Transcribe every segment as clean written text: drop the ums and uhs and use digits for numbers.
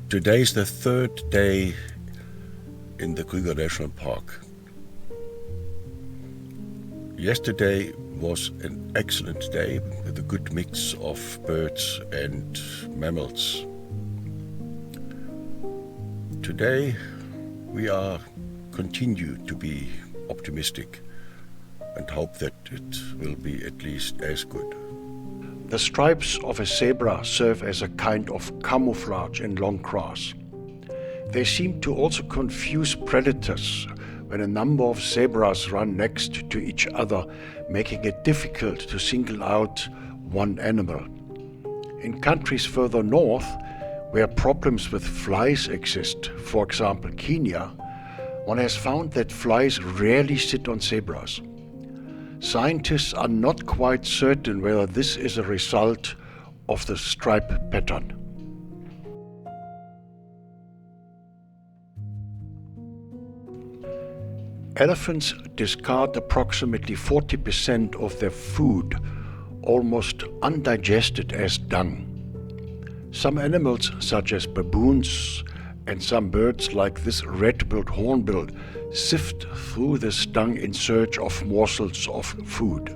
Today is the third day in the Kruger National Park. Yesterday was an excellent day with a good mix of birds and mammals. Today we are continue to be optimistic and hope that it will be at least as good. The stripes of a zebra serve as a kind of camouflage in long grass. They seem to also confuse predators when a number of zebras run next to each other, making it difficult to single out one animal. In countries further north, where problems with flies exist, for example Kenya, one has found that flies rarely sit on zebras. Scientists are not quite certain whether this is a result of the stripe pattern. Elephants discard approximately 40% of their food, almost undigested, as dung. Some animals, such as baboons and some birds like this red-billed hornbill, sift through this dung in search of morsels of food.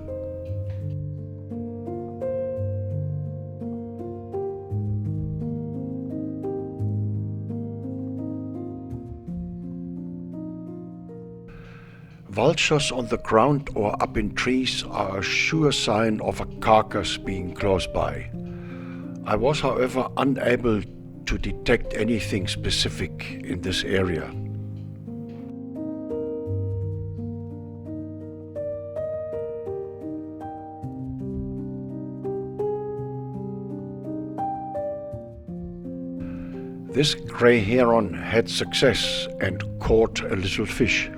Vultures on the ground or up in trees are a sure sign of a carcass being close by. I was, however, unable to detect anything specific in this area. This grey heron had success and caught a little fish.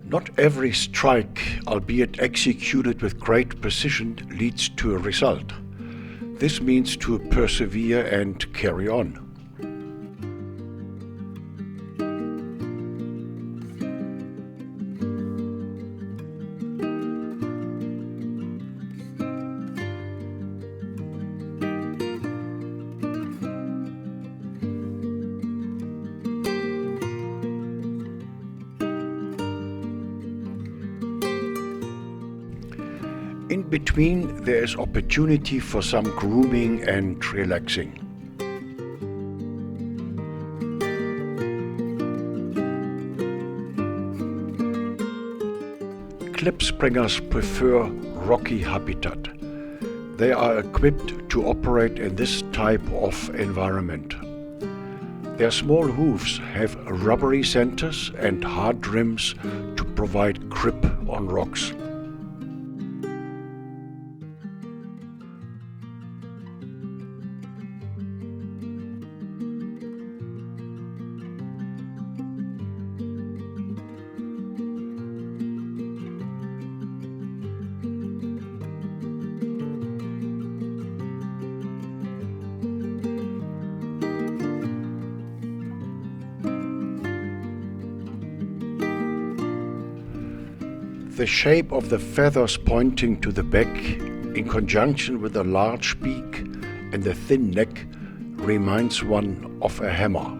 Not every strike, albeit executed with great precision, leads to a result. This means to persevere and carry on. In between, there is opportunity for some grooming and relaxing. Klippspringers prefer rocky habitat. They are equipped to operate in this type of environment. Their small hooves have rubbery centers and hard rims to provide grip on rocks. The shape of the feathers pointing to the back, in conjunction with the large beak and the thin neck, reminds one of a hammer,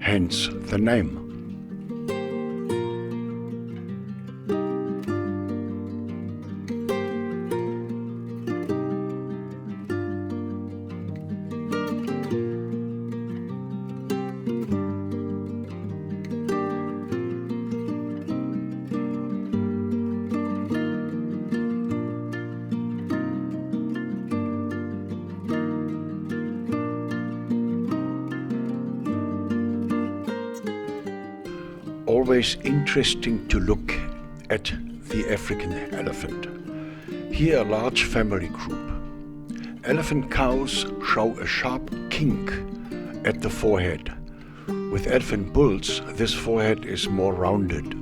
hence the name. Always interesting to look at the African elephant. Here a large family group. Elephant cows show a sharp kink at the forehead. With elephant bulls, this forehead is more rounded.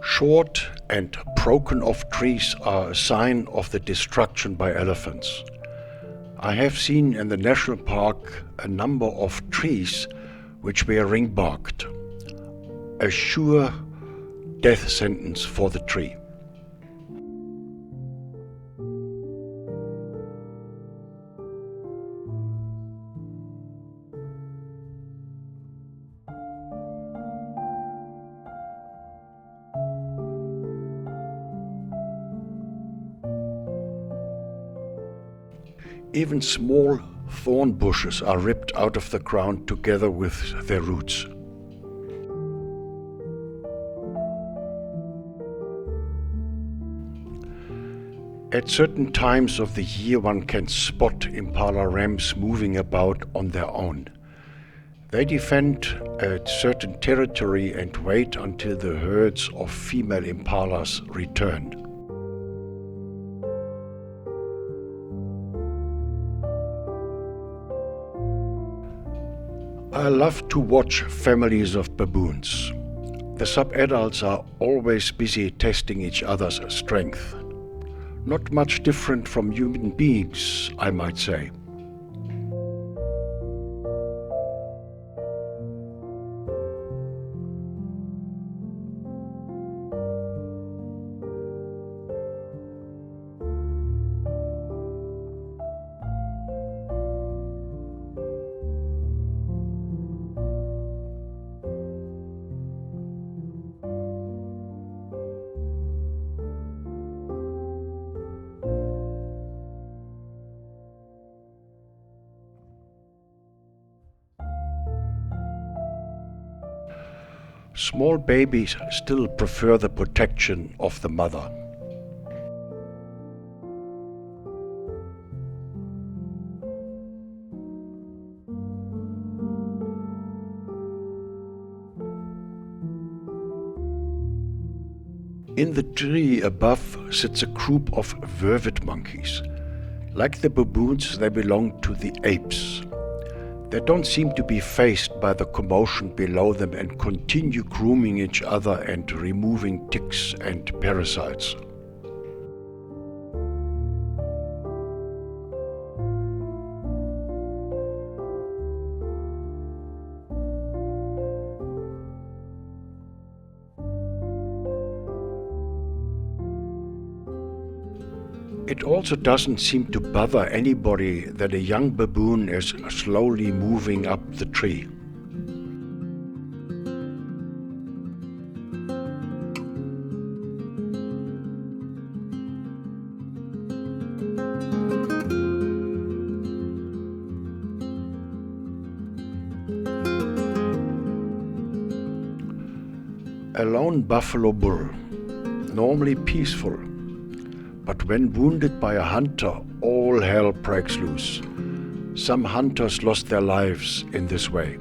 Short and broken off trees are a sign of the destruction by elephants. I have seen in the national park a number of trees which were ring-barked. a sure death sentence for the tree. Even small thorn bushes are ripped out of the ground together with their roots. At certain times of the year one can spot impala rams moving about on their own. They defend a certain territory and wait until the herds of female impalas return. I love to watch families of baboons. The sub-adults are always busy testing each other's strength. Not much different from human beings, I might say. Small babies still prefer the protection of the mother. In the tree above sits a group of vervet monkeys. Like the baboons, they belong to the apes. They don't seem to be fazed by the commotion below them and continue grooming each other and removing ticks and parasites. It also doesn't seem to bother anybody that a young baboon is slowly moving up the tree. A lone buffalo bull, normally peaceful, but when wounded by a hunter, all hell breaks loose. Some hunters lost their lives in this way.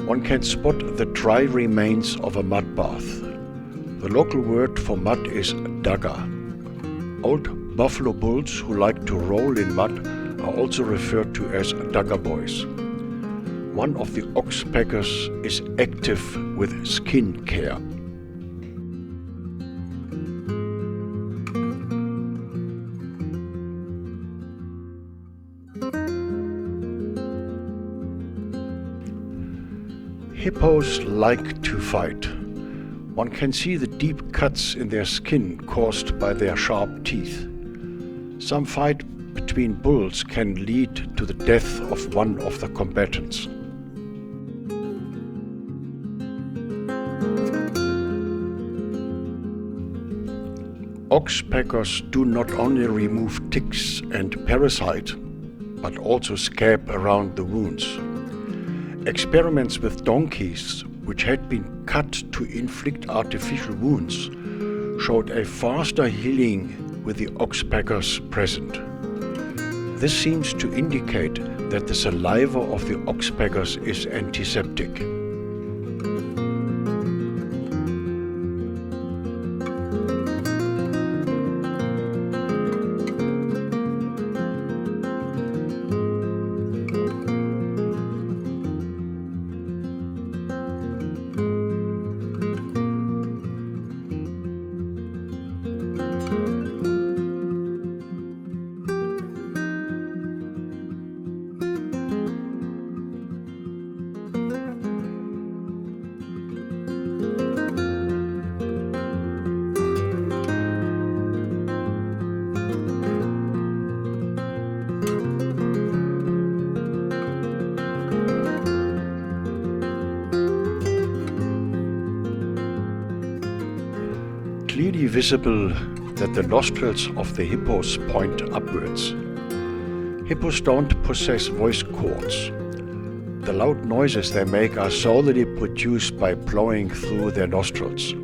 One can spot the dry remains of a mud bath. The local word for mud is daga. Old buffalo bulls who like to roll in mud are also referred to as daga boys. One of the oxpeckers is active with skin care. Hippos like to fight. One can see the deep cuts in their skin caused by their sharp teeth. Some fight between bulls can lead to the death of one of the combatants. Oxpeckers do not only remove ticks and parasites, but also scab around the wounds. Experiments with donkeys, which had been cut to inflict artificial wounds, showed a faster healing with the oxpeckers present. This seems to indicate that the saliva of the oxpeckers is antiseptic. clearly visible that the nostrils of the hippos point upwards. Hippos don't possess voice cords. The loud noises they make are solely produced by blowing through their nostrils.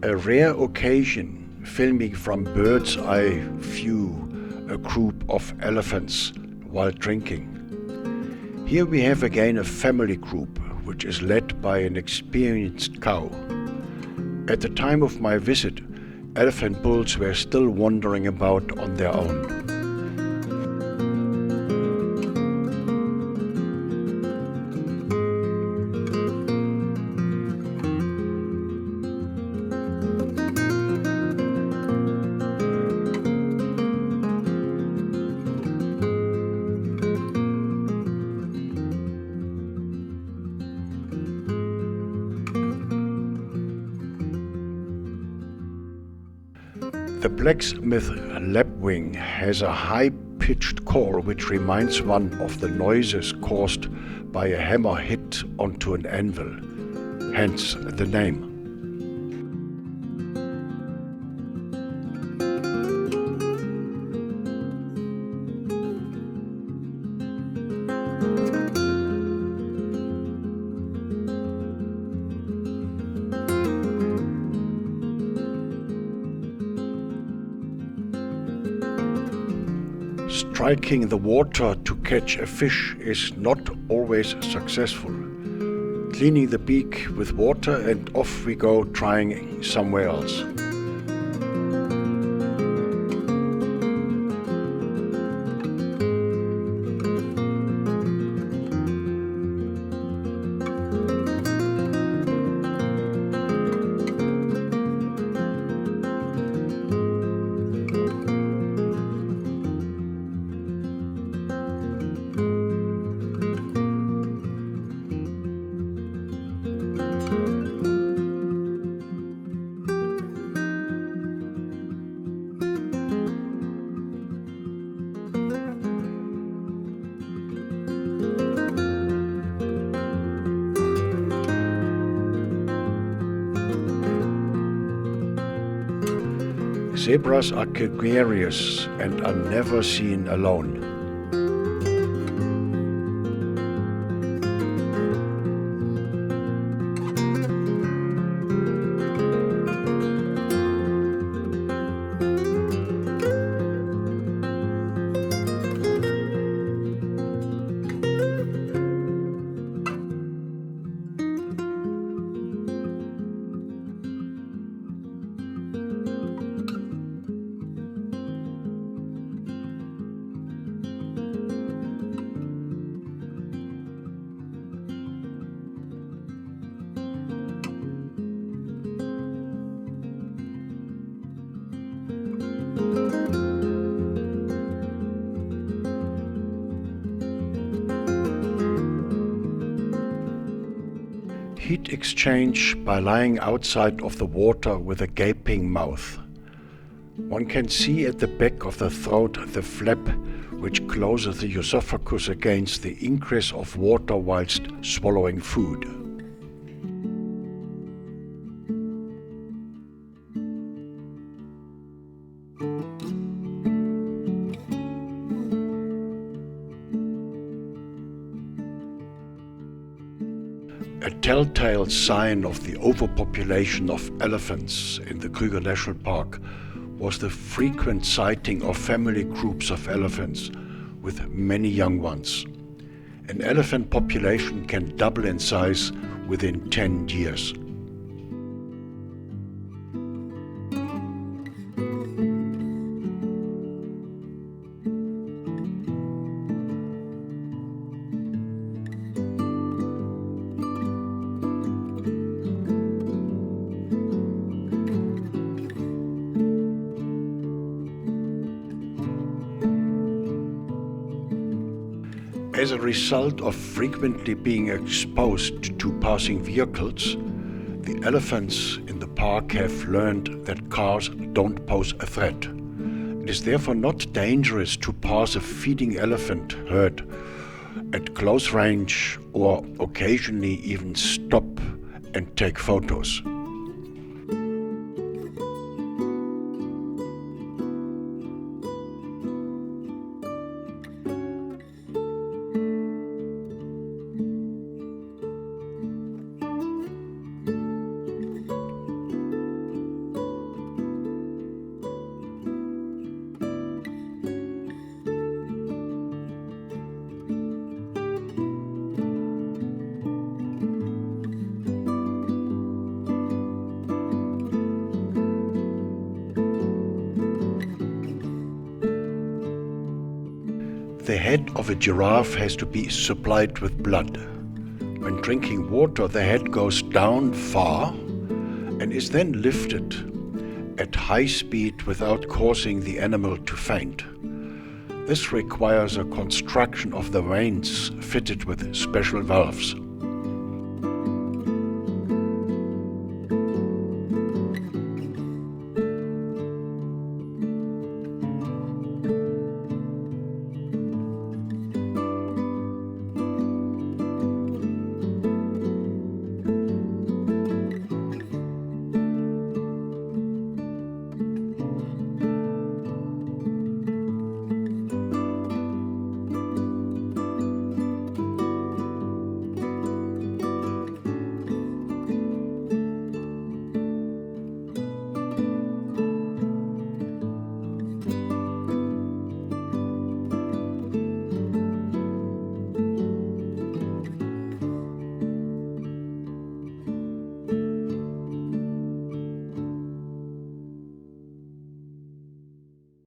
A rare occasion, filming from bird's eye view a group of elephants while drinking. Here we have again a family group which is led by an experienced cow. At the time of my visit, elephant bulls were still wandering about on their own. The blacksmith lapwing has a high-pitched call which reminds one of the noises caused by a hammer hit onto an anvil, hence the name. Striking the water to catch a fish is not always successful. Cleaning the beak with water and off we go trying somewhere else. Zebras are gregarious and are never seen alone. Heat exchange by lying outside of the water with a gaping mouth. One can see at the back of the throat the flap which closes the esophagus against the ingress of water whilst swallowing food. A telltale sign of the overpopulation of elephants in the Kruger National Park was the frequent sighting of family groups of elephants with many young ones. An elephant population can double in size within 10 years. As a result of frequently being exposed to passing vehicles, the elephants in the park have learned that cars don't pose a threat. It is therefore not dangerous to pass a feeding elephant herd at close range or occasionally even stop and take photos. The head of a giraffe has to be supplied with blood. When drinking water, the head goes down far and is then lifted at high speed without causing the animal to faint. This requires a construction of the veins fitted with special valves.